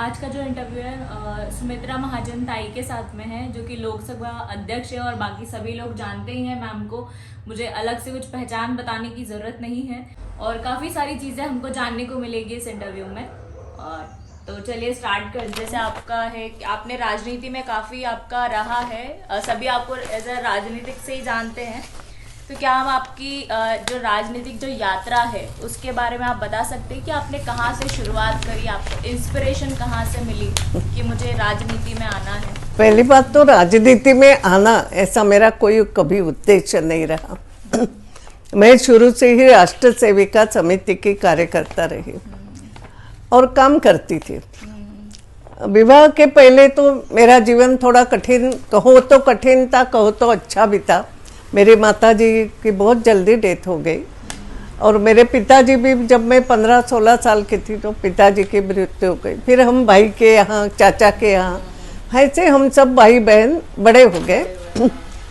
आज का जो इंटरव्यू है सुमित्रा महाजन ताई के साथ में है, जो कि लोकसभा अध्यक्ष है और बाकी सभी लोग जानते ही हैं मैम को। मुझे अलग से कुछ पहचान बताने की ज़रूरत नहीं है और काफ़ी सारी चीज़ें हमको जानने को मिलेगी इस इंटरव्यू में। और तो चलिए स्टार्ट कर। जैसे आपका है कि आपने राजनीति में काफ़ी आपका रहा है, सभी आपको एज अ राजनीतिक से ही जानते हैं, तो क्या हम आपकी जो राजनीतिक जो यात्रा है उसके बारे में आप बता सकते हैं कि आपने कहाँ से शुरुआत करी, आपको इंस्पिरेशन कहाँ से मिली कि मुझे राजनीति में आना है? पहली बात तो राजनीति में आना ऐसा मेरा कोई कभी उद्देश्य नहीं रहा। मैं शुरू से ही राष्ट्र सेविका समिति की कार्यकर्ता रही और काम करती थी। विवाह के पहले तो मेरा जीवन थोड़ा कठिन, कहो तो कठिन था, कहो तो अच्छा भी था। मेरी माताजी की बहुत जल्दी डेथ हो गई और मेरे पिताजी भी, जब मैं 15-16 साल की थी तो पिताजी की मृत्यु हो गई। फिर हम भाई के यहाँ, चाचा के यहाँ, ऐसे हम सब भाई बहन बड़े हो गए।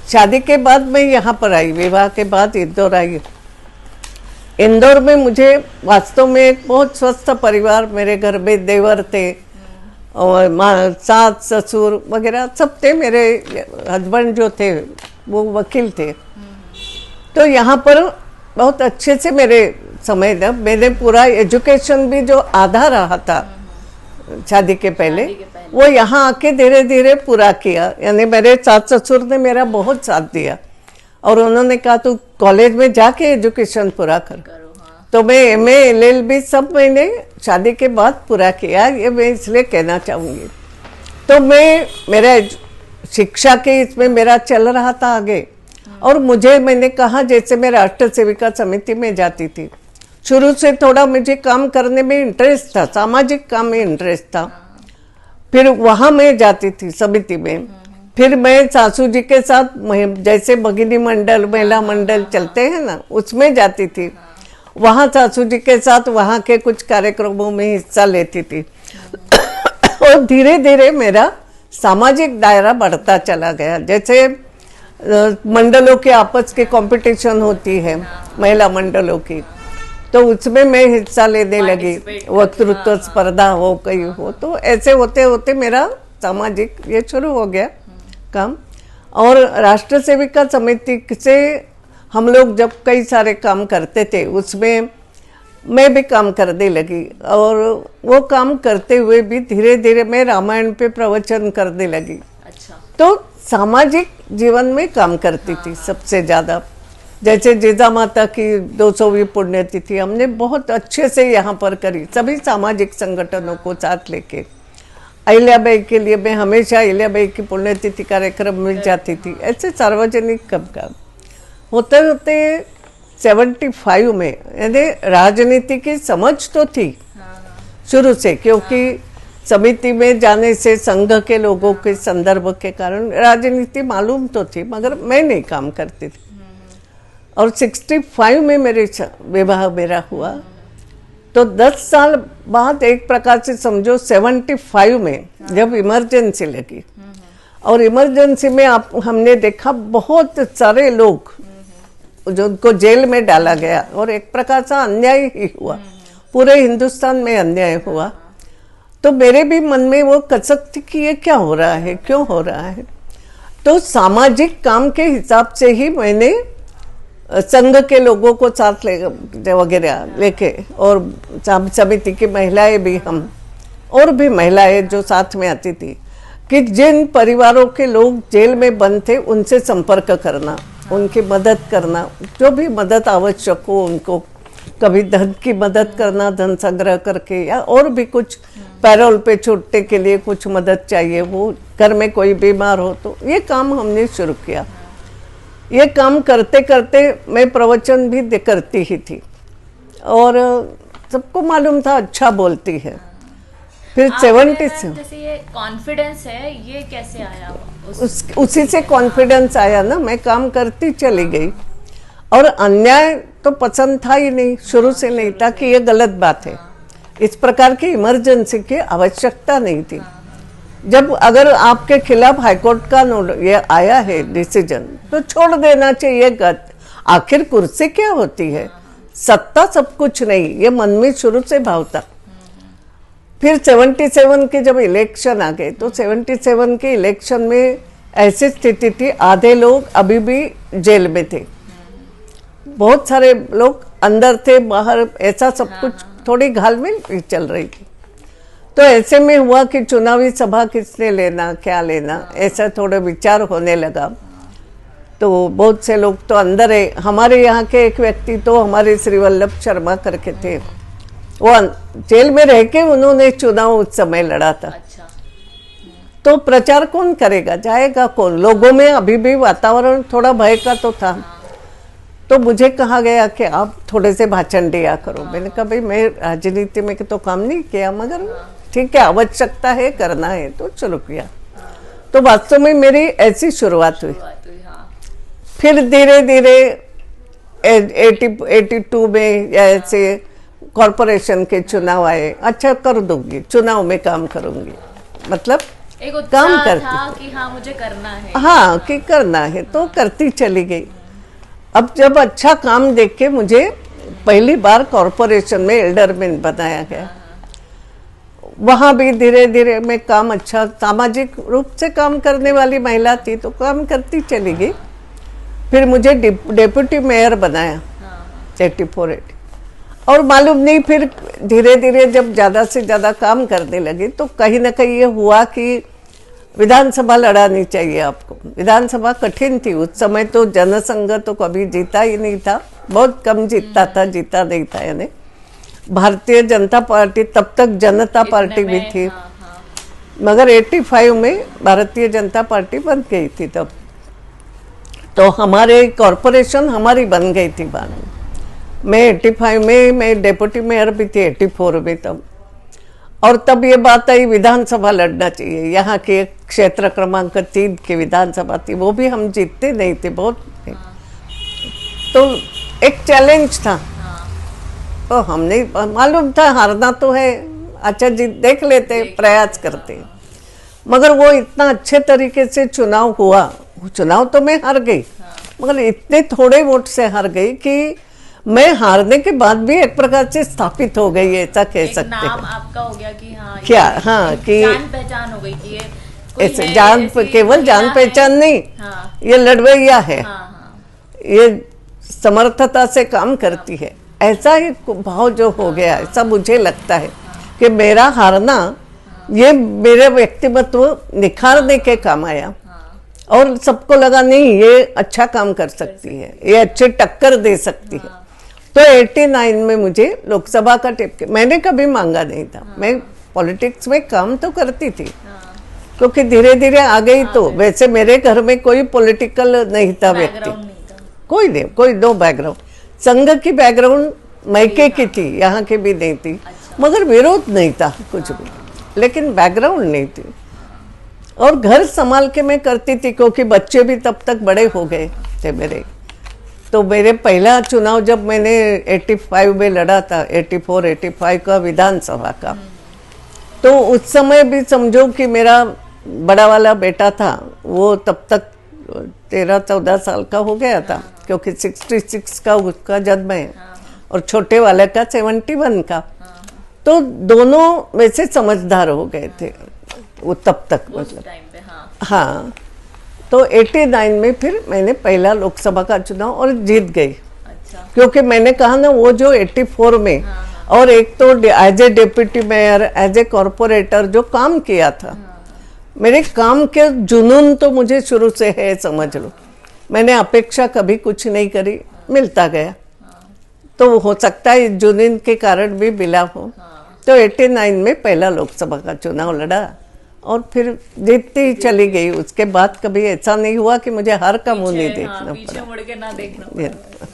शादी के बाद मैं यहाँ पर आई, विवाह के बाद इंदौर आई। इंदौर में मुझे वास्तव में एक बहुत स्वस्थ परिवार, मेरे घर में देवर थे और सास ससुर वगैरह सब थे। मेरे हस्बैंड जो थे वो वकील थे, तो यहाँ पर बहुत अच्छे से मेरे समय था। मैंने पूरा एजुकेशन भी जो आधा रहा था शादी के पहले, वो यहाँ आके धीरे धीरे पूरा किया। यानी मेरे सास ससुर ने मेरा बहुत साथ दिया और उन्होंने कहा तू कॉलेज में जाके एजुकेशन पूरा कर। तो मैं MA LLB सब मैंने शादी के बाद पूरा किया, ये मैं इसलिए कहना चाहूँगी। तो मैं मेरा शिक्षा के इसमें मेरा चल रहा था आगे, और मैंने कहा जैसे मैं राष्ट्र सेविका समिति में जाती थी, शुरू से थोड़ा मुझे काम करने में इंटरेस्ट था, सामाजिक काम में इंटरेस्ट था। फिर वहाँ मैं जाती थी समिति में। फिर मैं सासू जी के साथ जैसे भगिनी मंडल, महिला मंडल चलते हैं ना, उसमें जाती थी। वहाँ सासू जी के साथ वहाँ के कुछ कार्यक्रमों में हिस्सा लेती थी। और धीरे धीरे मेरा सामाजिक दायरा बढ़ता चला गया। जैसे मंडलों के आपस के कंपटीशन होती है, महिला मंडलों की, तो उसमें मैं हिस्सा लेने लगी। वक्तृत्व स्पर्धा हो, कहीं हो, तो ऐसे होते होते मेरा सामाजिक ये शुरू हो गया काम। और राष्ट्र सेविका समिति से हम लोग जब कई सारे काम करते थे, उसमें मैं भी काम करने लगी। और वो काम करते हुए भी धीरे धीरे मैं रामायण पे प्रवचन करने लगी। अच्छा। तो सामाजिक जीवन में काम करती थी सबसे ज़्यादा। जैसे जीजा माता की 200वीं पुण्यतिथि हमने बहुत अच्छे से यहाँ पर करी, सभी सामाजिक संगठनों को साथ लेके। अहिल्याबाई के लिए मैं हमेशा अहिल्याबाई की पुण्यतिथि कार्यक्रम में जाती थी। ऐसे सार्वजनिक काम होते होते 75 में, यानी राजनीति की समझ तो थी शुरू से, क्योंकि समिति में जाने से संघ के लोगों के संदर्भ के कारण राजनीति मालूम तो थी, मगर मैं नहीं काम करती थी। और 65 में मेरे विवाह मेरा हुआ, तो 10 साल बाद एक प्रकार से समझो 75 में जब इमरजेंसी लगी, और इमरजेंसी में हमने देखा बहुत सारे लोग जो उनको जेल में डाला गया, और एक प्रकार से अन्याय ही हुआ, पूरे हिंदुस्तान में अन्याय हुआ। तो मेरे भी मन में वो कसक थी कि ये क्या हो रहा है, क्यों हो रहा है। तो सामाजिक काम के हिसाब से ही मैंने संघ के लोगों को साथ ले वगैरह लेके, और समिति की महिलाएं भी, हम और भी महिलाएं जो साथ में आती थी, कि जिन परिवारों के लोग जेल में बंद थे उनसे संपर्क करना, उनकी मदद करना, जो भी मदद आवश्यक हो उनको, कभी धन की मदद करना, धन संग्रह करके, या और भी कुछ पैरोल पे छूटने के लिए कुछ मदद चाहिए, वो घर में कोई बीमार हो, तो ये काम हमने शुरू किया। ये काम करते करते मैं प्रवचन भी करती ही थी, और सबको मालूम था अच्छा बोलती है। फिर 70 से जैसे ये कॉन्फिडेंस है, ये कैसे आया? उसी से कॉन्फिडेंस आया ना, मैं काम करती चली गई। और अन्याय तो पसंद था ही नहीं, शुरू से नहीं था कि ये गलत बात है। इस प्रकार की इमरजेंसी की आवश्यकता नहीं थी। जब अगर आपके खिलाफ हाईकोर्ट का ये आया है डिसीजन, तो छोड़ देना चाहिए। आखिर कुर्सी क्या होती है, सत्ता सब कुछ नहीं, ये मन में शुरू से भाव था। फिर 77 के जब इलेक्शन आ गए तो 77 के इलेक्शन में ऐसी स्थिति थी, आधे लोग अभी भी जेल में थे, बहुत सारे लोग अंदर थे, बाहर, ऐसा सब कुछ थोड़ी घालमेल चल रही थी। तो ऐसे में हुआ कि चुनावी सभा किसने लेना, क्या लेना, ऐसा थोड़ा विचार होने लगा। तो बहुत से लोग तो अंदर है। हमारे यहाँ के एक व्यक्ति तो हमारे श्री वल्लभ शर्मा करके थे, वो जेल में रह के उन्होंने चुनाव उस समय लड़ा था। अच्छा। तो प्रचार कौन करेगा, जाएगा कौन? लोगों में अभी भी वातावरण थोड़ा भय का तो था। तो मुझे कहा गया कि आप थोड़े से भाषण दिया करो। मैंने कहा भाई मैं राजनीति में तो काम नहीं किया, मगर ठीक है आवश्यकता है, करना है तो चलो किया। तो वास्तव में मेरी ऐसी शुरुआत हुई। फिर धीरे धीरे 82 में या ऐसे कॉरपोरेशन के चुनाव आए। अच्छा कर दूंगी, चुनाव में काम करूंगी, मतलब एक काम उत्साह करती था कि हाँ मुझे करना है। हाँ कि करना है तो करती चली गई। अब जब अच्छा काम देख के मुझे पहली बार कॉरपोरेशन में एल्डरमैन बनाया गया, वहाँ भी धीरे धीरे मैं काम अच्छा, सामाजिक रूप से काम करने वाली महिला थी तो काम करती चली गई। फिर मुझे डेप्यूटी मेयर बनाया 84। और मालूम नहीं फिर धीरे धीरे जब ज़्यादा से ज़्यादा काम करने लगे तो कहीं ना कहीं ये हुआ कि विधानसभा लड़ानी चाहिए आपको। विधानसभा कठिन थी उस समय, तो जनसंघ तो कभी जीता ही नहीं था, बहुत कम जीतता था, जीता नहीं था। यानी भारतीय जनता पार्टी, तब तक जनता पार्टी भी थी, मगर 85 में भारतीय जनता पार्टी बन गई थी तब। तो हमारे कॉरपोरेशन हमारी बन गई थी बाद में। मैं 85 में मैं डेप्यूटी मेयर भी थी 84 में तब। और तब ये बात आई विधानसभा लड़ना चाहिए। यहाँ के क्षेत्र क्रमांक 3 की विधानसभा थी, वो भी हम जीतते नहीं थे, बहुत नहीं। तो एक चैलेंज था, तो हमने मालूम था हारना तो है, अच्छा जी देख लेते, प्रयास करते। मगर वो इतना अच्छे तरीके से चुनाव हुआ, चुनाव तो मैं हार गई, मगर इतने थोड़े वोट से हार गई कि मैं हारने के बाद भी एक प्रकार से स्थापित हो गई, ऐसा कह सकते हैं। नाम आपका हो गया कि हाँ क्या, हाँ कि जान पहचान हो गई कि ये कोई ऐसे है, जान, ऐसी केवल जान महिला पहचान है। नहीं, हाँ, ये लड़वैया है, हाँ, ये समर्थता से काम करती है, ऐसा ही भाव जो हो गया। ऐसा मुझे लगता है कि मेरा हारना ये मेरे व्यक्तित्व निखारने के काम आया। और सबको लगा नहीं ये अच्छा काम कर सकती है, ये अच्छे टक्कर दे सकती है। तो 89 में मुझे लोकसभा का टिकट मैंने कभी मांगा नहीं था। मैं पॉलिटिक्स में काम तो करती थी क्योंकि धीरे धीरे आ गई। तो वैसे मेरे घर में कोई पॉलिटिकल नहीं था व्यक्ति, कोई नहीं, कोई नो बैकग्राउंड। संघ की बैकग्राउंड मैके की थी, यहाँ की भी नहीं थी, मगर विरोध नहीं था कुछ भी, लेकिन बैकग्राउंड नहीं थी। और घर संभाल के मैं करती थी क्योंकि बच्चे भी तब तक बड़े हो गए थे मेरे। तो मेरे पहला चुनाव जब मैंने 85 में लड़ा था, 84-85 का विधानसभा का, तो उस समय भी समझो कि मेरा बड़ा वाला बेटा था, वो तब तक 13-14 साल का हो गया था क्योंकि 66 का उसका जन्म है और छोटे वाले का 71 का। तो दोनों वैसे समझदार हो गए थे वो तब तक, मतलब हाँ। तो 89 में फिर मैंने पहला लोकसभा का चुनाव और जीत गई। अच्छा। क्योंकि मैंने कहा ना वो जो 84 में और एक तो as a deputy mayor, as a corporator जो काम किया था, मेरे काम के जुनून तो मुझे शुरू से है, समझ लो। मैंने अपेक्षा कभी कुछ नहीं करी, मिलता गया। तो हो सकता है जुनून के कारण भी मिला हो। तो 89 में पहला लोकसभा का चुनाव लड़ा और फिर जीतती ही चली गई। उसके बाद कभी ऐसा नहीं हुआ कि मुझे हार का मुंह नहीं देखना पीछे पड़ा। मुड़ के ना देखना पड़ा।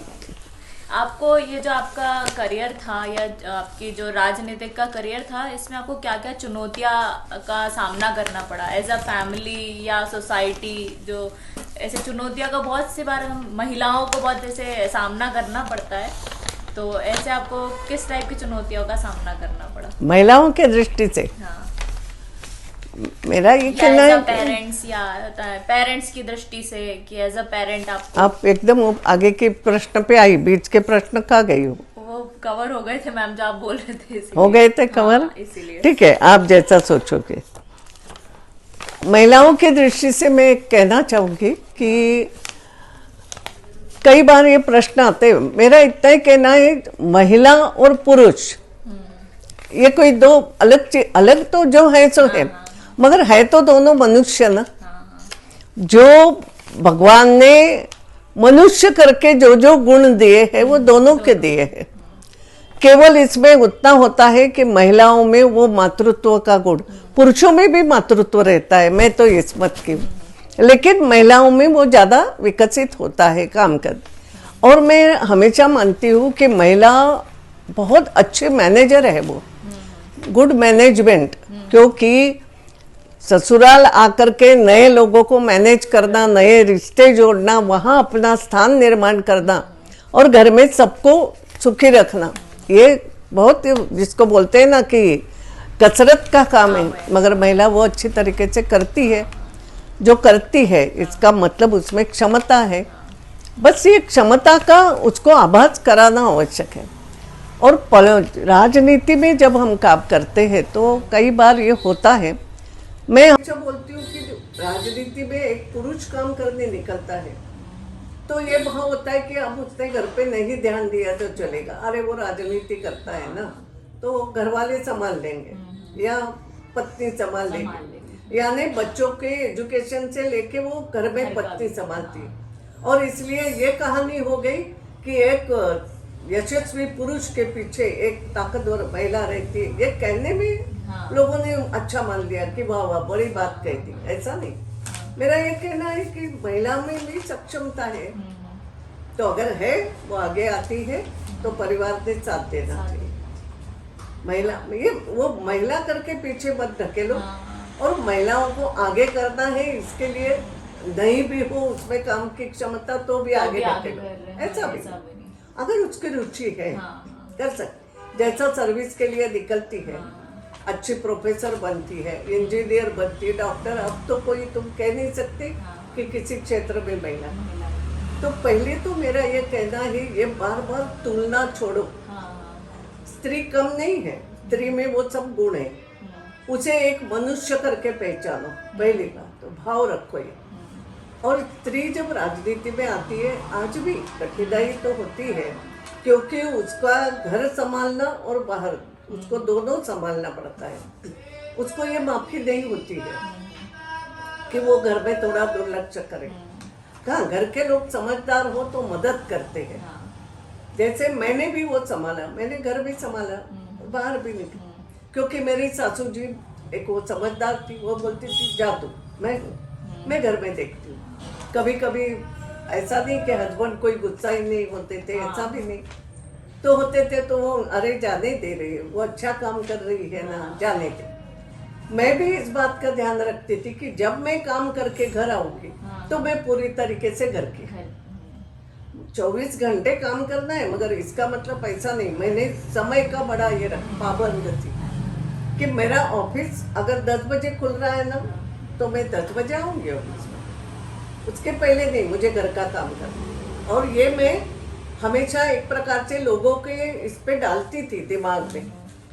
आपको ये जो आपका करियर था या आपकी जो राजनीतिक का करियर था, इसमें आपको क्या क्या चुनौतियां का सामना करना पड़ा एज अ फैमिली या सोसाइटी? जो ऐसे चुनौतियां का बहुत सी बार हम महिलाओं को बहुत ऐसे सामना करना पड़ता है, तो ऐसे आपको किस टाइप की चुनौतियों का सामना करना पड़ा महिलाओं के दृष्टि से? हाँ। मेरा ये कहना है पेरेंट्स या पेरेंट्स की दृष्टि से कि एज अ पेरेंट आप एकदम आगे के प्रश्न पे आई, बीच के प्रश्न कहाँ गई हो? वो कवर हो गए थे मैम जो आप बोल रहे थे, इसीलिए। हो गए थे कवर? हाँ, इसीलिए। ठीक है, आप जैसा सोचोगे। महिलाओं की दृष्टि से मैं कहना चाहूंगी कि कई बार ये प्रश्न आते हैं, मेरा इतना ही कहना है, महिला और पुरुष ये कोई दो अलग चीज, अलग तो जो है सो है, मगर है तो दोनों मनुष्य ना। जो भगवान ने मनुष्य करके जो जो गुण दिए हैं वो दोनों के दिए हैं। केवल इसमें उतना होता है कि महिलाओं में वो मातृत्व का गुण, पुरुषों में भी मातृत्व रहता है, मैं तो इस मत की हूँ, लेकिन महिलाओं में वो ज़्यादा विकसित होता है काम कर। और मैं हमेशा मानती हूँ कि महिला बहुत अच्छे मैनेजर है, वो गुड मैनेजमेंट, क्योंकि ससुराल आकर के नए लोगों को मैनेज करना, नए रिश्ते जोड़ना, वहाँ अपना स्थान निर्माण करना और घर में सबको सुखी रखना, ये बहुत, जिसको बोलते हैं ना कि कसरत का काम है, मगर महिला वो अच्छी तरीके से करती है। जो करती है इसका मतलब उसमें क्षमता है, बस ये क्षमता का उसको आभास कराना आवश्यक है। और राजनीति में जब हम काम करते हैं तो कई बार ये होता है, मैं हमेशा बोलती हूँ कि राजनीति में एक पुरुष काम करने निकलता है तो ये भाव होता है कि अब उसने घर पे नहीं ध्यान दिया तो चलेगा, अरे वो राजनीति करता है ना तो घर वाले संभाल लेंगे या पत्नी संभाल लेगी, यानी बच्चों के एजुकेशन से लेके वो घर में पत्नी संभालती है। और इसलिए ये कहानी हो गई कि एक यशस्वी पुरुष के पीछे एक ताकतवर महिला रहती है, ये कहने में लोगों ने अच्छा मान लिया कि वाह वाह बड़ी बात कह दी, ऐसा नहीं। मेरा ये कहना है कि महिला में भी सक्षमता है, तो अगर है वो आगे आती है तो परिवार ने साथ देना चाहिए। महिला ये वो महिला करके पीछे मत ढकेलो, और महिलाओं को आगे करना है, इसके लिए नहीं भी हो उसमें काम की क्षमता तो भी आगे ढकेलो, ऐसा भी अगर उसकी रुचि है कर सकते। जैसा सर्विस के लिए निकलती है, अच्छी प्रोफेसर बनती है, इंजीनियर बनती है, डॉक्टर, अब तो कोई तुम कह नहीं सकते कि किसी क्षेत्र में महिला। तो पहले तो मेरा ये कहना है, ये बार बार तुलना छोड़ो, स्त्री कम नहीं है, स्त्री में वो सब गुण है, उसे एक मनुष्य करके पहचानो, पहली बात तो भाव रखो ये। और स्त्री जब राजनीति में आती है, आज भी कठिनाई तो होती है, क्योंकि उसका घर संभालना और बाहर उसको दोनों संभालना पड़ता है। उसको ये माफी नहीं होती है कि वो घर में थोड़ा दुर्लक्ष्य करे। कहाँ घर के लोग समझदार हो तो मदद करते हैं, जैसे मैंने भी वो संभाला, मैंने घर भी संभाला, बाहर भी निकली, क्योंकि मेरी सासू जी एक वो समझदार थी, वो बोलती थी जा तू, मैं घर में देखती हूँ। कभी कभी ऐसा नहीं कि हस्बैंड कोई गुस्सा ही नहीं होते थे, ऐसा भी नहीं तो होते थे, तो वो अरे जाने दे रही है, वो अच्छा काम कर रही है ना, जाने दे। मैं भी इस बात का ध्यान रखती थी कि जब मैं काम करके घर आऊंगी तो मैं पूरी तरीके से घर की 24 घंटे काम करना है, मगर इसका मतलब ऐसा नहीं, मैंने समय का बड़ा ये पाबंद थी कि मेरा ऑफिस अगर 10 बजे खुल रहा है ना तो मैं 10 बजे आऊंगी ऑफिस में, उसके पहले नहीं, मुझे घर का काम करना। और ये मैं हमेशा एक प्रकार से लोगों के इस पे डालती थी दिमाग में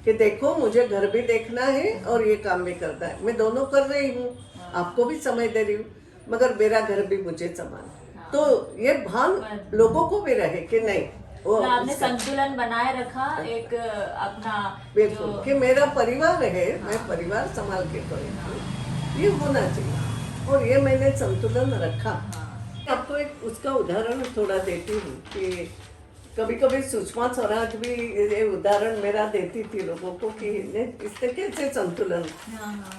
कि देखो मुझे घर भी देखना है और ये काम भी करना है, मैं दोनों कर रही हूँ, आपको भी समय दे रही हूँ, मगर मेरा घर भी मुझे संभालना। तो ये भान लोगों को भी रहे कि नहीं, वो आपने संतुलन बनाए रखा एक अपना, बिल्कुल कि मेरा परिवार है, मैं परिवार संभाल के करूँ, ये होना चाहिए। और ये मैंने संतुलन रखा। आपको एक उसका उदाहरण थोड़ा देती हूँ कि कभी कभी सुषमा स्वराज भी ये उदाहरण मेरा देती थी लोगों को कि इससे कैसे संतुलन,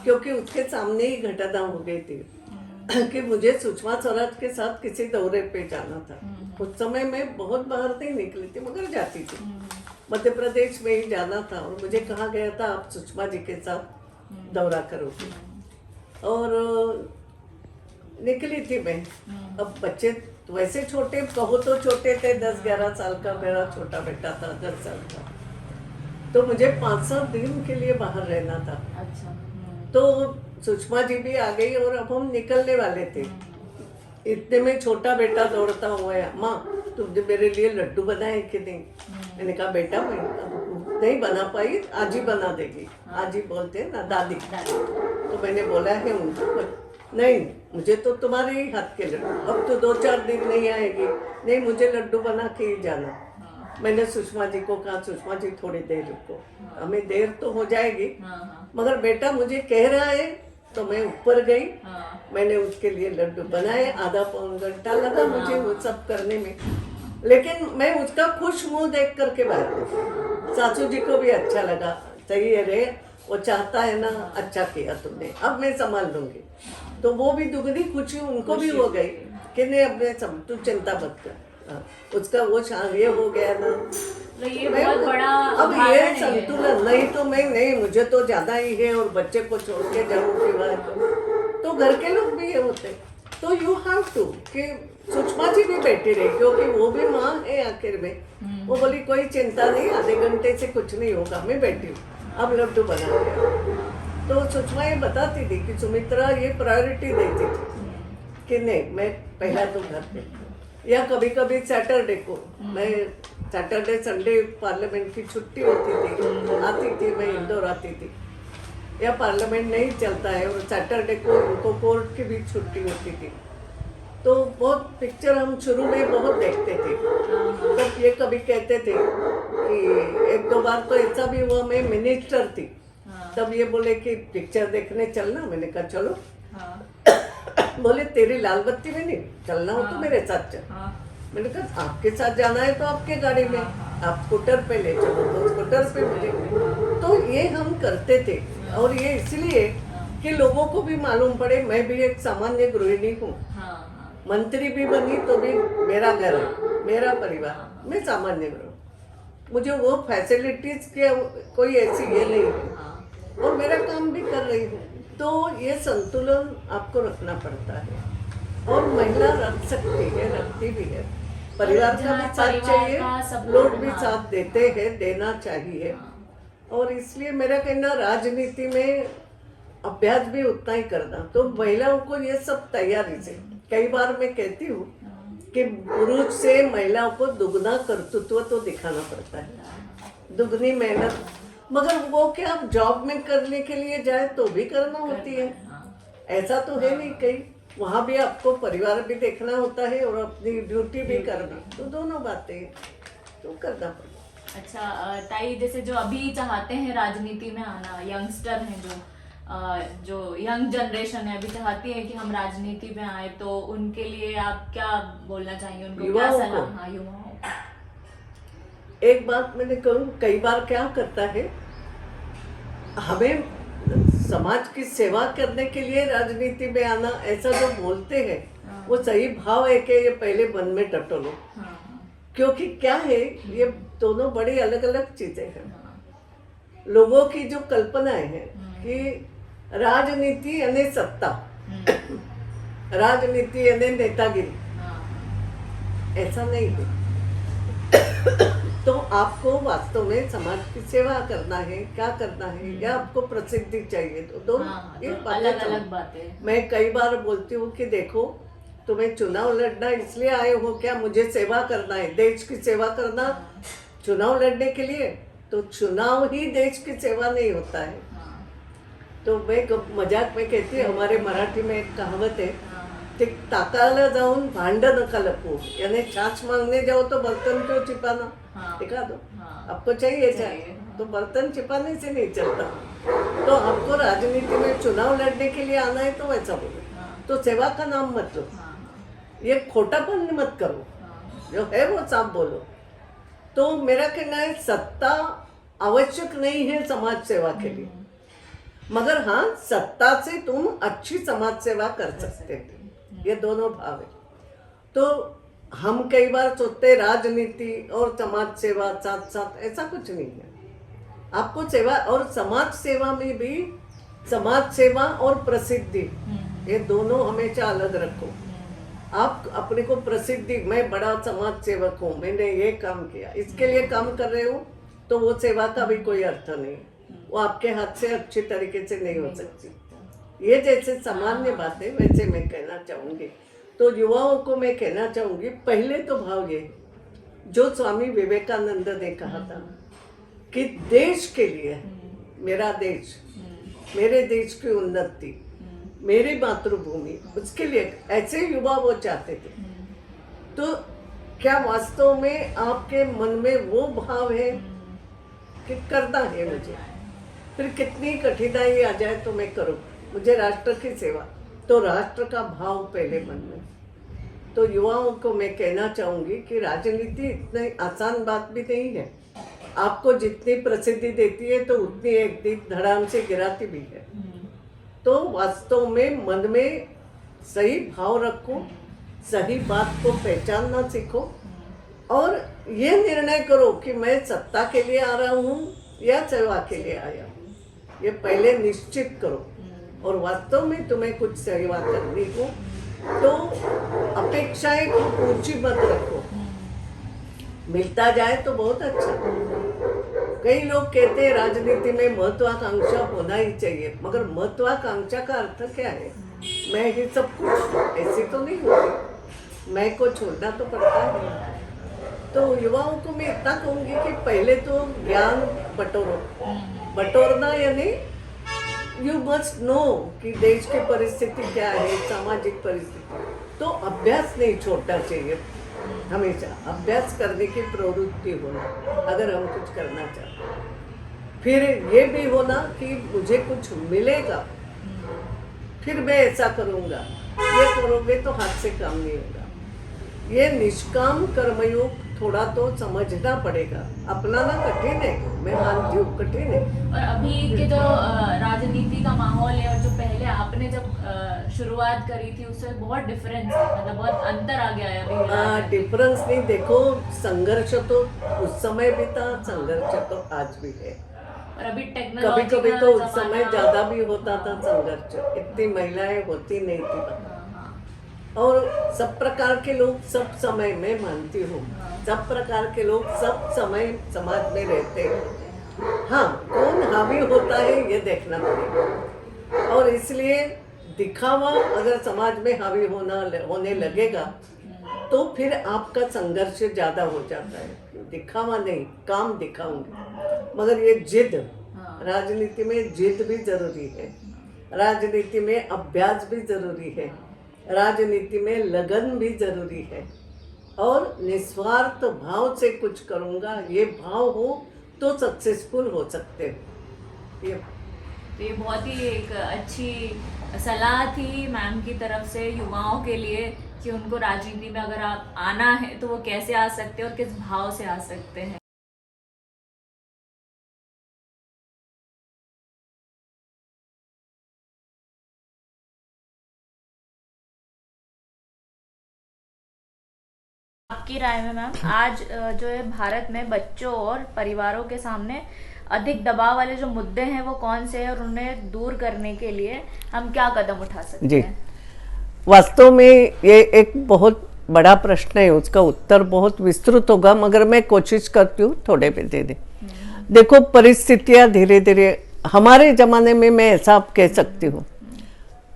क्योंकि उसके सामने ही घटना हो गई थी कि मुझे सुषमा स्वराज के साथ किसी दौरे पे जाना था। उस समय मैं बहुत बाहर नहीं निकली थी, मगर जाती थी, मध्य प्रदेश में ही जाना था, और मुझे कहा गया था आप सुषमा जी के साथ दौरा करोगे, और निकली थी मैं। अब बच्चे वैसे छोटे, कहो तो छोटे थे, 10-11 साल का मेरा छोटा बेटा था, 10 साल का, तो मुझे 5-7 दिन के लिए बाहर रहना था। अच्छा। तो सुषमा जी भी आ गई और अब हम निकलने वाले थे। इतने में छोटा बेटा दौड़ता हुआ है, माँ तुमने मेरे लिए लड्डू बनाए कि नहीं? मैंने कहा बेटा मैं नहीं बना पाई, आज ही बना देगी। आज ही बोलते हैं ना दादी। तो मैंने बोला है उनको, नहीं मुझे तो तुम्हारे ही हाथ के लड्डू, अब तो 2-4 दिन नहीं आएगी, नहीं मुझे लड्डू बना के ही जाना। मैंने सुषमा जी को कहा, सुषमा जी थोड़ी देर रुको, हमें देर तो हो जाएगी, मगर बेटा मुझे कह रहा है। तो मैं ऊपर गई, मैंने उसके लिए लड्डू बनाए, आधा पौन घंटा लगा मुझे वो सब करने में, लेकिन मैं उसका खुश मुंह देख करके बाहर गई। सासू जी को भी अच्छा लगा, सही है रे, वो चाहता है ना, अच्छा किया तुमने, अब मैं संभाल लूंगी। तो वो भी दुगनी खुशी उनको भी हो गई कि नहीं अपने सब, तू चिंता मत कर। उसका वो ये हो गया ना, तो ये बहुत बड़ा अब ये संतुलन नहीं तो मैं नहीं, मुझे तो ज्यादा ही है और बच्चे को छोड़ के जाऊँ तो घर के लोग भी ये होते। तो यू हैव टू कि सुषमा जी भी बैठी रही, क्योंकि वो भी माँ है आखिर में। वो बोली कोई चिंता नहीं, आधे घंटे से कुछ नहीं होगा, मैं बैठी हूँ, अब लड्डू बना दिया। तो सुषमा ये बताती थी कि सुमित्रा ये प्रायोरिटी देती थी कि नहीं मैं पहला तो घर पे, या कभी कभी सैटरडे को मैं सैटरडे संडे पार्लियामेंट की छुट्टी होती थी, आती थी, मैं इंदौर आती थी, या पार्लियामेंट नहीं चलता है और सैटरडे को उनको कोर्ट की भी छुट्टी होती थी। तो बहुत पिक्चर हम शुरू में बहुत देखते थे। तब ये कभी कहते थे कि 1-2 बार तो ऐसा भी हुआ, मैं मिनिस्टर थी, तब ये बोले कि पिक्चर देखने चलना, मैंने कहा चलो। बोले तेरी लाल बत्ती में नहीं चलना हो तो मेरे साथ चल। मैंने कहा आपके साथ जाना है तो आपके गाड़ी में, आप स्कूटर पे ले चलो तो स्कूटर पे मुझे। तो ये हम करते थे, और ये इसलिए कि लोगों को भी मालूम पड़े मैं भी एक सामान्य गृहिणी हूँ, मंत्री भी बनी तो भी मेरा घर है, मेरा परिवार, मैं सामान्य गृह, मुझे वो फैसिलिटीज के कोई ऐसी ये नहीं है, और मेरा काम भी कर रही हूँ। तो ये संतुलन आपको रखना पड़ता है, और महिला रख सकती है, रखती भी है। परिवार का भी साथ चाहिए, लोग भी साथ देते हैं, देना चाहिए। और इसलिए मेरा कहना राजनीति में अभ्यास भी उतना ही करना। तो महिलाओं को ये सब तैयारी से, कई बार मैं कहती हूँ कि पुरुष से महिलाओं को दुगना कर्तृत्व तो दिखाना पड़ता है, दुगनी मेहनत, मगर वो क्या आप जॉब में करने के लिए जाए तो भी करना होती है, ऐसा तो है नहीं कहीं, वहाँ भी आपको परिवार भी देखना होता है और अपनी ड्यूटी भी करना, तो दोनों बातें तो करना पड़ता। अच्छा ताई, जैसे जो अभी चाहते हैं राजनीति में आना, यंगस्टर हैं जो यंग जनरेशन है, अभी चाहती है कि हम राजनीति में आए, तो उनके लिए आप क्या बोलना चाहेंगे, उनको क्या सलाह? हाँ, युवाओं को एक बात मैंने कहूँ, कई बार क्या करता है, हमें समाज की सेवा करने के लिए राजनीति में आना, ऐसा जो बोलते हैं वो सही भाव है कि ये पहले मन में टटोलो, क्योंकि क्या है ये दोनों बड़ी अलग अलग चीजें हैं। लोगों की जो कल्पनाएं हैं कि राजनीति यानी सत्ता, राजनीति यानी नेतागिरी, ऐसा नहीं है। तो आपको वास्तव में समाज की सेवा करना है, क्या करना है, या आपको प्रसिद्धि चाहिए, तो दोनों ये अलग अलग बातें। मैं कई बार बोलती हूँ कि देखो तुम्हें चुनाव लड़ना इसलिए आए हो क्या, मुझे सेवा करना है, देश की सेवा करना, चुनाव लड़ने के लिए, तो चुनाव ही देश की सेवा नहीं होता है। तो मैं मजाक में कहती हूँ, हमारे मराठी में एक कहावत है, ताकाला जाऊन भांड नका लपो, यानी छाछ मांगने जाओ तो बर्तन क्यों छिपाना, दिखा दो, आपको चाहिए चाहिए, तो बर्तन छिपाने से नहीं चलता। तो आपको राजनीति में चुनाव लड़ने के लिए आना है तो वैसा बोलो, तो सेवा का नाम मत लो, ये खोटापन मत करो, जो है वो साफ बोलो। तो मेरा कहना है सत्ता आवश्यक नहीं है समाज सेवा के लिए, मगर हाँ सत्ता से तुम अच्छी समाज सेवा कर सकते हो, ये दोनों भाव है। तो हम कई बार सोचते राजनीति और समाज सेवा साथ साथ, ऐसा कुछ नहीं है। आपको सेवा और समाज सेवा में भी, समाज सेवा और प्रसिद्धि ये दोनों हमेशा अलग रखो। आप अपने को प्रसिद्धि, मैं बड़ा समाज सेवक हूँ, मैंने ये काम किया, इसके लिए काम कर रहे हो, तो वो सेवा का भी कोई अर्थ नहीं, वो आपके हाथ से अच्छी तरीके से नहीं हो सकती। ये जैसे सामान्य बातें वैसे मैं कहना चाहूँगी। तो युवाओं को मैं कहना चाहूँगी, पहले तो भाव ये जो स्वामी विवेकानंद ने कहा था कि देश के लिए, मेरा देश, मेरे देश की उन्नति, मेरी मातृभूमि, उसके लिए ऐसे युवा वो चाहते थे। तो क्या वास्तव में आपके मन में वो भाव है कि करना है मुझे, फिर कितनी कठिनाई आ जाए तो मैं करूँ, मुझे राष्ट्र की सेवा, तो राष्ट्र का भाव पहले मन में। तो युवाओं को मैं कहना चाहूँगी कि राजनीति इतनी आसान बात भी नहीं है। आपको जितनी प्रसिद्धि देती है तो उतनी एक दिन धड़ाम से गिराती भी है। तो वास्तव में मन में सही भाव रखो, सही बात को पहचानना सीखो और ये निर्णय करो कि मैं सत्ता के लिए आ रहा हूँ या सेवा के लिए आया हूँ। ये पहले निश्चित करो। और वास्तव में तुम्हें कुछ सेवा करनी हो तो अपेक्षाएं खूब ऊंची मत रखो, मिलता जाए तो बहुत अच्छा। कई लोग कहते हैं राजनीति में महत्वाकांक्षा होना ही चाहिए, मगर महत्वाकांक्षा का अर्थ क्या है? मैं ही सब कुछ, ऐसी तो नहीं होती, मैं को छोड़ना तो पड़ता है। तो युवाओं को मैं इतना कहूँगी कि पहले तो ज्ञान बटोरो, बटोरना यानी यू मस्ट नो कि देश की परिस्थिति क्या है, सामाजिक परिस्थिति। तो अभ्यास नहीं छोड़ना चाहिए, हमेशा अभ्यास करने की प्रवृत्ति होना अगर हम कुछ करना चाहते हैं। फिर ये भी होना कि मुझे कुछ मिलेगा, फिर मैं ऐसा करूँगा, ये करोगे तो हाथ से काम नहीं होगा। ये निष्काम कर्मयोग थोड़ा तो समझना पड़ेगा, अपनाना कठिन है, मैं मानती हूँ कठिन है। और अभी के जो राजनीति का माहौल है और जो पहले आपने जब शुरुआत करी थी उससे बहुत डिफरेंस है, मतलब बहुत अंतर आ गया है अभी। डिफरेंस नहीं, देखो संघर्ष तो उस समय भी था, संघर्ष तो आज भी है। और अभी टेक्नोलॉजी कभी कभी तो उस समय ज्यादा भी होता था संघर्ष, इतनी महिलाएं होती नहीं थी। और सब प्रकार के लोग सब समय में, मानती हूँ सब प्रकार के लोग सब समय समाज में रहते हैं। हाँ, कौन हावी होता है ये देखना पड़ेगा। और इसलिए दिखावा अगर समाज में हावी होने लगेगा तो फिर आपका संघर्ष ज्यादा हो जाता है। दिखावा नहीं, काम दिखाऊंगी, मगर ये जिद, राजनीति में जिद भी जरूरी है, राजनीति में अभ्यास भी जरूरी है, राजनीति में लगन भी जरूरी है। और निस्वार्थ भाव से कुछ करूँगा, ये भाव हो तो सक्सेसफुल हो सकते हो। ये बहुत ही एक अच्छी सलाह थी मैम की तरफ से युवाओं के लिए कि उनको राजनीति में अगर आप आना है तो वो कैसे आ सकते हैं और किस भाव से आ सकते हैं। आपकी राय में मैम, आज जो है भारत में बच्चों और परिवारों के सामने अधिक दबाव वाले जो मुद्दे हैं वो कौन से हैं और उन्हें दूर करने के लिए हम क्या कदम उठा सकते हैं? वास्तव में ये एक बहुत बड़ा प्रश्न है, उसका उत्तर बहुत विस्तृत होगा, मगर मैं कोशिश करती हूँ थोड़े पे दे दे। देखो, परिस्थितियाँ धीरे धीरे, हमारे जमाने में मैं ऐसा कह सकती हूँ,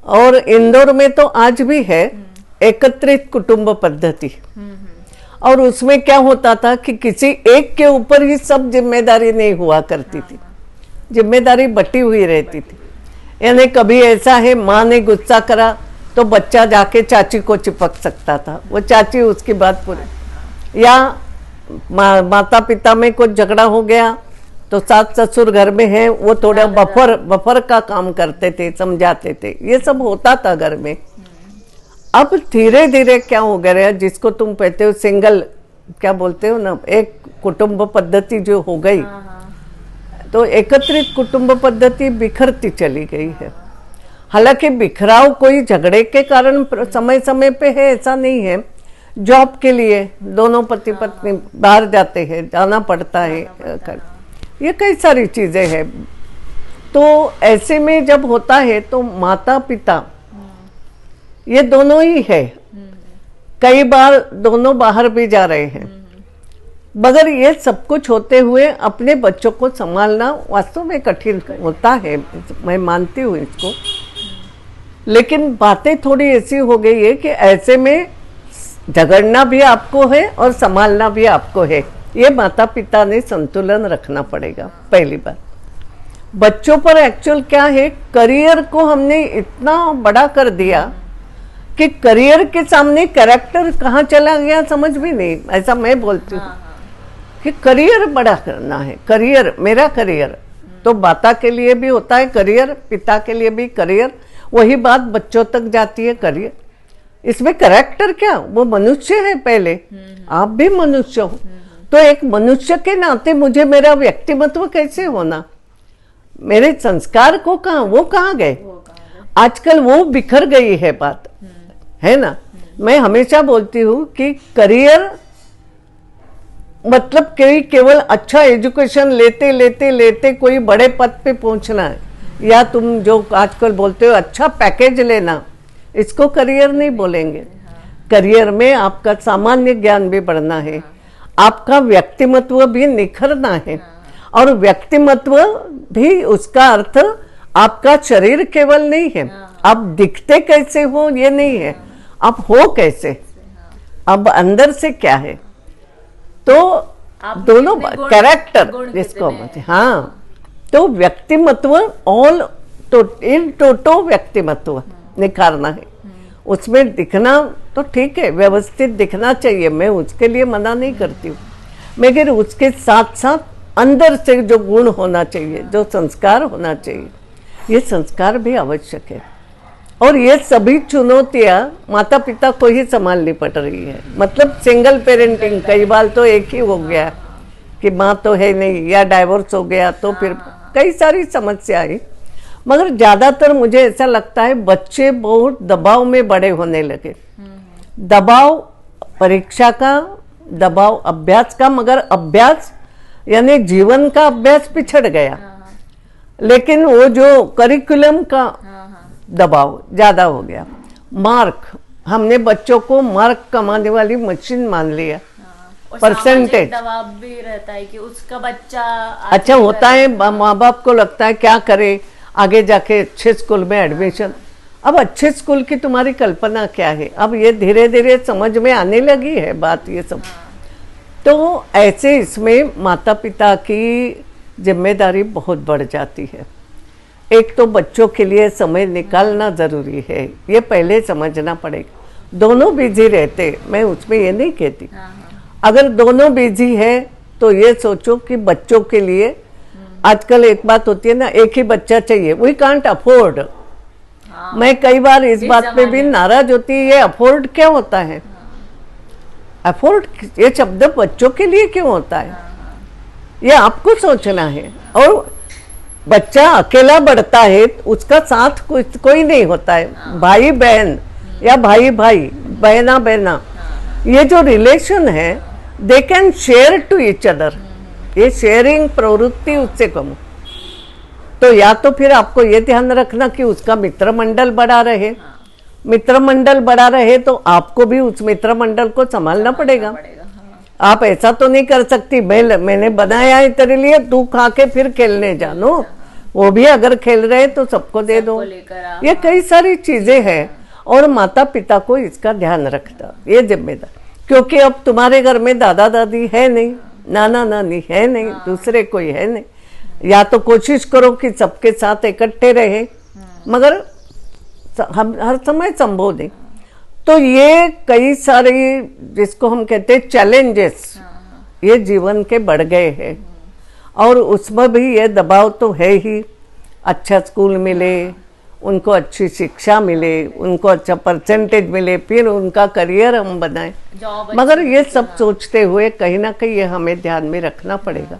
और इंदौर में तो आज भी है एकत्रित कुटुंब पद्धति। और उसमें क्या होता था कि किसी एक के ऊपर ही सब जिम्मेदारी नहीं हुआ करती थी, जिम्मेदारी बटी हुई रहती थी। यानी कभी ऐसा है, माँ ने गुस्सा करा तो बच्चा जाके चाची को चिपक सकता था, वो चाची उसकी बात पूरी, या माता पिता में कुछ झगड़ा हो गया तो सास ससुर घर में है, वो थोड़ा बफर का काम करते थे, समझाते थे, ये सब होता था घर में। अब धीरे धीरे क्या हो गया, जिसको तुम कहते हो सिंगल, क्या बोलते हो ना, एक कुटुंब पद्धति जो हो गई, तो एकत्रित कुटुंब पद्धति बिखरती चली गई है। हालांकि बिखराव कोई झगड़े के कारण समय समय पे है, ऐसा नहीं है। जॉब के लिए दोनों पति पत्नी बाहर जाते हैं, जाना पड़ता है, ये कई सारी चीजें हैं। तो ऐसे में जब होता है तो माता पिता ये दोनों ही है, कई बार दोनों बाहर भी जा रहे हैं, मगर ये सब कुछ होते हुए अपने बच्चों को संभालना वास्तव में कठिन होता है, मैं मानती हूँ इसको। लेकिन बातें थोड़ी ऐसी हो गई है कि ऐसे में झगड़ना भी आपको है और संभालना भी आपको है। ये माता पिता ने संतुलन रखना पड़ेगा पहली बात। बच्चों पर एक्चुअल क्या है, करियर को हमने इतना बड़ा कर दिया कि करियर के सामने कैरेक्टर कहाँ चला गया समझ भी नहीं। ऐसा मैं बोलती हूँ कि करियर बड़ा करना है, करियर मेरा करियर। तो माता के लिए भी होता है करियर, पिता के लिए भी करियर, वही बात बच्चों तक जाती है करियर। इसमें कैरेक्टर क्या, वो मनुष्य है पहले, आप भी मनुष्य हो। तो एक मनुष्य के नाते मुझे मेरा व्यक्तिमत्व कैसे होना, मेरे संस्कार को कहाँ, वो कहाँ गए। आजकल वो बिखर गई है बात, है ना। मैं हमेशा बोलती हूँ कि करियर मतलब केवल अच्छा एजुकेशन लेते लेते लेते कोई बड़े पद पे पहुंचना है, या तुम जो आजकल बोलते हो अच्छा पैकेज लेना, इसको करियर नहीं बोलेंगे। करियर में आपका सामान्य ज्ञान भी बढ़ना है, आपका व्यक्तिमत्व भी निखरना है। और व्यक्तिमत्व भी उसका अर्थ आपका शरीर केवल नहीं है, आप दिखते कैसे हो ये नहीं है, आप हो कैसे, अब अंदर से क्या है। तो दोनों कैरेक्टर जिसको हाँ, तो व्यक्तिमत्व ऑल तो इन टोटो व्यक्तिमत्व निखारना है। उसमें दिखना तो ठीक है, व्यवस्थित दिखना चाहिए, मैं उसके लिए मना नहीं करती हूँ, मगर उसके साथ साथ अंदर से जो गुण होना चाहिए, जो संस्कार होना चाहिए, ये संस्कार भी आवश्यक है। और ये सभी चुनौतियां माता पिता को ही संभालनी पड़ रही है। मतलब सिंगल पेरेंटिंग कई बार तो एक ही हो गया कि माँ तो है नहीं, या डाइवोर्स हो गया, तो फिर कई सारी समस्या आई। मगर ज़्यादातर मुझे ऐसा लगता है बच्चे बहुत दबाव में बड़े होने लगे। दबाव परीक्षा का, दबाव अभ्यास का, मगर अभ्यास यानी जीवन का अभ्यास पिछड़ गया, लेकिन वो जो करिकुलम का दबाव ज्यादा हो गया। मार्क, हमने बच्चों को मार्क कमाने वाली मशीन मान लिया, परसेंटेज दबाव भी रहता है कि उसका बच्चा अच्छा होता है। माँ बाप को लगता है क्या करे, आगे जाके अच्छे स्कूल में एडमिशन। अब अच्छे स्कूल की तुम्हारी कल्पना क्या है, अब ये धीरे धीरे समझ में आने लगी है बात ये सब। तो ऐसे इसमें माता पिता की जिम्मेदारी बहुत बढ़ जाती है। एक तो बच्चों के लिए समय निकालना ज़रूरी है, ये पहले समझना पड़ेगा। दोनों बिजी रहते, मैं उसमें ये नहीं कहती, अगर दोनों बिजी है तो ये सोचो कि बच्चों के लिए आजकल एक बात होती है ना, एक ही बच्चा चाहिए, वी कांट अफोर्ड। मैं कई बार इस बात पे भी नाराज होती है, ये अफोर्ड क्या होता है। अफोर्ड ये शब्द बच्चों के लिए क्यों होता है, ये आपको सोचना है। और बच्चा अकेला बढ़ता है, उसका साथ कोई नहीं होता है, भाई बहन या भाई भाई, बहना बहना, ये जो रिलेशन है they can share to each other. ये शेयरिंग प्रवृत्ति उससे कम हो। तो या तो फिर आपको ये ध्यान रखना कि उसका मित्र मंडल बड़ा रहे, मित्र मंडल बड़ा रहे तो आपको भी उस मित्र मंडल को संभालना पड़ेगा। आप ऐसा तो नहीं कर सकती मैंने बनाया है तेरे लिए, तू खा के फिर खेलने जानो। वो भी अगर खेल रहे तो सबको दे दो। ये कई सारी चीजें हैं और माता पिता को इसका ध्यान रखता, ये जिम्मेदार। क्योंकि अब तुम्हारे घर में दादा दादी है नहीं, नाना नानी है नहीं, दूसरे कोई है नहीं, या तो कोशिश करो कि सबके साथ इकट्ठे रहे, मगर हम हर समय संभव नहीं। तो ये कई सारे जिसको हम कहते हैं चैलेंजेस, ये जीवन के बढ़ गए हैं। और उसमें भी ये दबाव तो है ही, अच्छा स्कूल मिले, उनको अच्छी शिक्षा मिले, उनको अच्छा परसेंटेज मिले, फिर उनका करियर हम बनाएं। मगर ये सब सोचते हुए कहीं ना कहीं ये हमें ध्यान में रखना पड़ेगा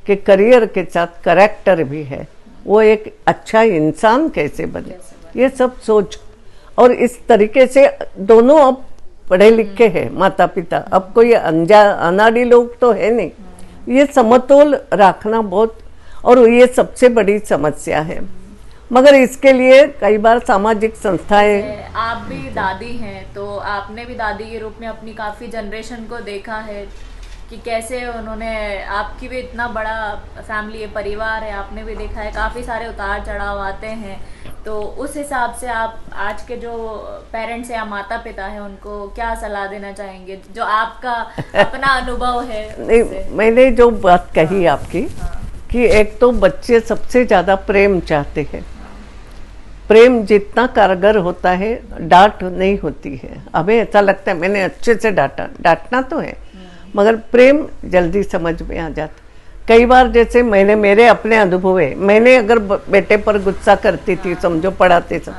कि करियर के साथ कैरेक्टर भी है, वो एक अच्छा इंसान कैसे बने, ये सब सोच। और इस तरीके से दोनों अब पढ़े लिखे हैं माता पिता, अब कोई अनाड़ी लोग तो है नहीं। ये समतोल रखना बहुत, और ये सबसे बड़ी समस्या है। मगर इसके लिए कई बार सामाजिक संस्थाएं, आप भी दादी हैं तो आपने भी दादी के रूप में अपनी काफ़ी जनरेशन को देखा है कि कैसे उन्होंने, आपकी भी इतना बड़ा फैमिली है, परिवार है, आपने भी देखा है काफ़ी सारे उतार चढ़ाव आते हैं। तो उस हिसाब से आप आज के जो पेरेंट्स या माता पिता है उनको क्या सलाह देना चाहेंगे, जो आपका अपना अनुभव है नहीं, उससे? मैंने जो बात कही आपकी कि एक तो बच्चे सबसे ज़्यादा प्रेम चाहते हैं। प्रेम जितना कारगर होता है, डांट नहीं होती है। हमें ऐसा लगता है मैंने अच्छे से डांटना तो है, मगर प्रेम जल्दी समझ में आ जाता। कई बार जैसे मेरे अपने अनुभव है, मैंने अगर बेटे पर गुस्सा करती थी, समझो पढ़ाते सब,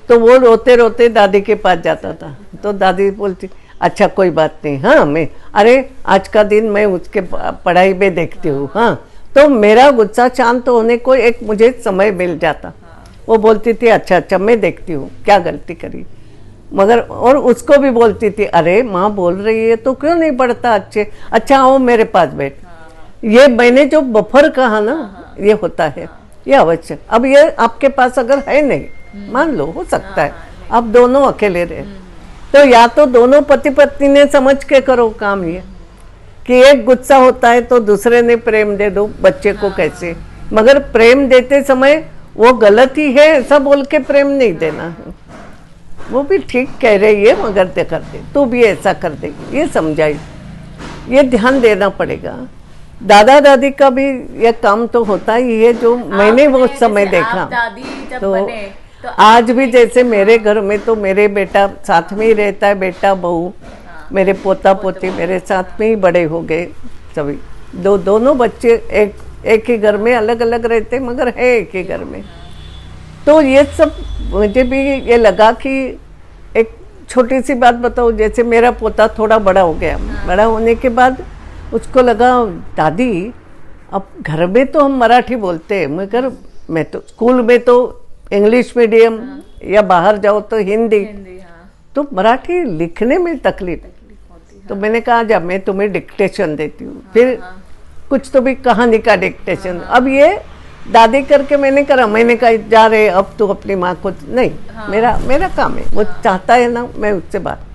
तो वो रोते रोते दादी के पास जाता था, तो दादी बोलती अच्छा कोई बात नहीं, हाँ मैं अरे आज का दिन मैं उसके पढ़ाई में देखती हूँ, हाँ, तो मेरा गुस्सा शांत होने को एक मुझे समय मिल जाता। वो बोलती थी अच्छा मैं देखती हूँ क्या गलती करी, मगर और उसको भी बोलती थी अरे माँ बोल रही है तो क्यों नहीं पढ़ता अच्छे, अच्छा आओ मेरे पास बैठ। ये मैंने जो बफर कहा ना, ये होता है, ये आवश्यक। अब ये आपके पास अगर है नहीं, मान लो हो सकता है आप दोनों अकेले रहे, तो या तो दोनों पति पत्नी ने समझ के करो काम, ये कि एक गुस्सा होता है तो दूसरे ने प्रेम दे दो बच्चे को कैसे, मगर प्रेम देते समय वो गलत ही है ऐसा बोल के प्रेम नहीं देना है। वो भी ठीक कह रही है मगर दे कर दे, तू भी ऐसा कर दे, ये समझाई, ये ध्यान देना पड़ेगा। दादा दादी का भी ये काम तो होता ही है, जो मैंने वो समय देखा। दादी जब तो बने तो आज भी जैसे मेरे घर में तो मेरे बेटा साथ में ही रहता है, बेटा बहू, मेरे पोता पोती मेरे साथ में ही बड़े हो गए सभी। दोनों बच्चे एक ही घर में अलग अलग रहते मगर है एक ही घर में। तो ये सब मुझे भी ये लगा कि एक छोटी सी बात बताओ, जैसे मेरा पोता थोड़ा बड़ा हो गया, बड़ा होने के बाद उसको लगा दादी अब घर में तो हम मराठी बोलते हैं, मगर मैं तो स्कूल में तो इंग्लिश मीडियम या बाहर जाओ तो हिंदी, तो मराठी लिखने में तकलीफ। तो मैंने कहा जब मैं तुम्हें डिक्टेशन देती हूँ, फिर कुछ तो भी कहानी का डिक्टेशन। अब ये दादी करके मैंने करा, मैंने कहा जा रहे अब तो अपनी माँ को नहीं, मेरा काम है, वो चाहता है ना मैं उससे बात,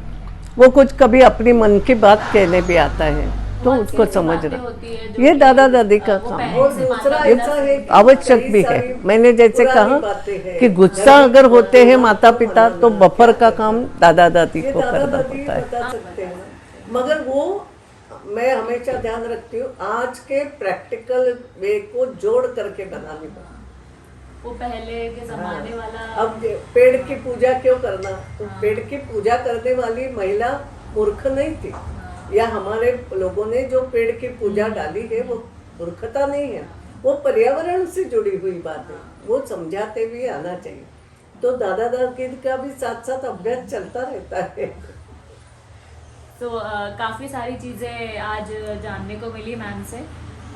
वो कुछ कभी अपनी मन की बात कहने भी आता है तो उसको समझना, ये दादा दादी का काम आवश्यक भी है। मैंने जैसे कहा कि गुस्सा अगर होते हैं माता पिता तो बफर का काम दादा दादी को करना होता है। मगर वो मैं हमेशा ध्यान रखती हूँ आज के प्रैक्टिकल वे को जोड़ करके बनानी पड़ती। वो पहले के जमाने वाला। अब पेड़ की पूजा क्यों करना, तो पेड़ की पूजा करने वाली महिला मूर्ख नहीं थी, या हमारे लोगों ने जो पेड़ की पूजा डाली है वो मूर्खता नहीं है, वो पर्यावरण से जुड़ी हुई बात है, वो समझाते हुए आना चाहिए। तो दादा दादी का भी साथ साथ अभ्यास चलता रहता है। तो काफ़ी सारी चीज़ें आज जानने को मिली मैम से,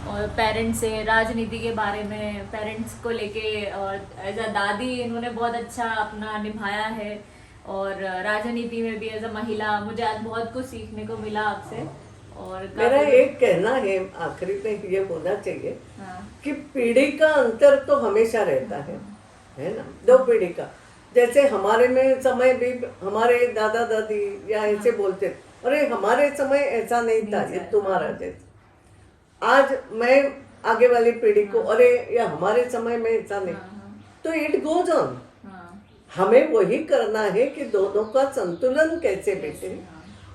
और पेरेंट्स से, राजनीति के बारे में, पेरेंट्स को लेके, और एज अ दादी इन्होंने बहुत अच्छा अपना निभाया है, और राजनीति में भी एज अ महिला मुझे आज बहुत कुछ सीखने को मिला आपसे। और मेरा एक कहना है आखिरी में ये होना चाहिए कि पीढ़ी का अंतर तो हमेशा रहता है ना, दो पीढ़ी का। जैसे हमारे में समय भी हमारे दादा दादी या ऐसे बोलते, अरे हमारे समय ऐसा नहीं था, ये तुम्हारा जैसा। आज मैं आगे वाली पीढ़ी को अरे या हमारे समय में ऐसा नहीं, तो इट गोज ऑन। हमें वही करना है कि दोनों का संतुलन कैसे बैठे,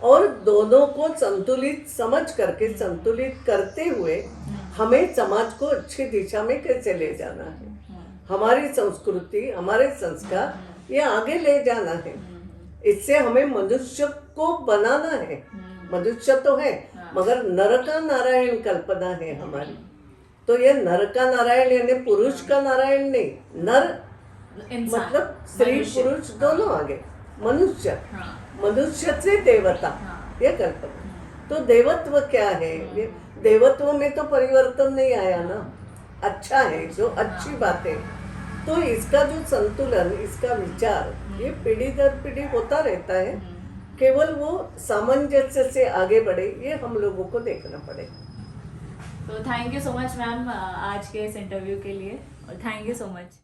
और दोनों को संतुलित समझ करके संतुलित करते हुए हमें समाज को अच्छी दिशा में कैसे ले जाना है, हमारी संस्कृति हमारे संस्कार ये आगे ले जाना है। इससे हमें मनुष्य को बनाना है। मनुष्य तो है मगर नर का नारायण कल्पना है हमारी। तो ये नर का नारायण यानी पुरुष का नारायण नहीं, नर मतलब स्त्री पुरुष दोनों आगे, मनुष्य, मनुष्य से देवता, ये कल्पना। तो देवत्व क्या है, ये देवत्व में तो परिवर्तन नहीं आया ना, अच्छा है जो अच्छी बात है। तो इसका जो संतुलन, इसका विचार ये पीढ़ी दर पीढ़ी होता रहता है, केवल वो सामंजस्य से आगे बढ़े ये हम लोगों को देखना पड़ेगा। तो thank you so much ma'am आज के इस इंटरव्यू के लिए, और थैंक यू सो मच।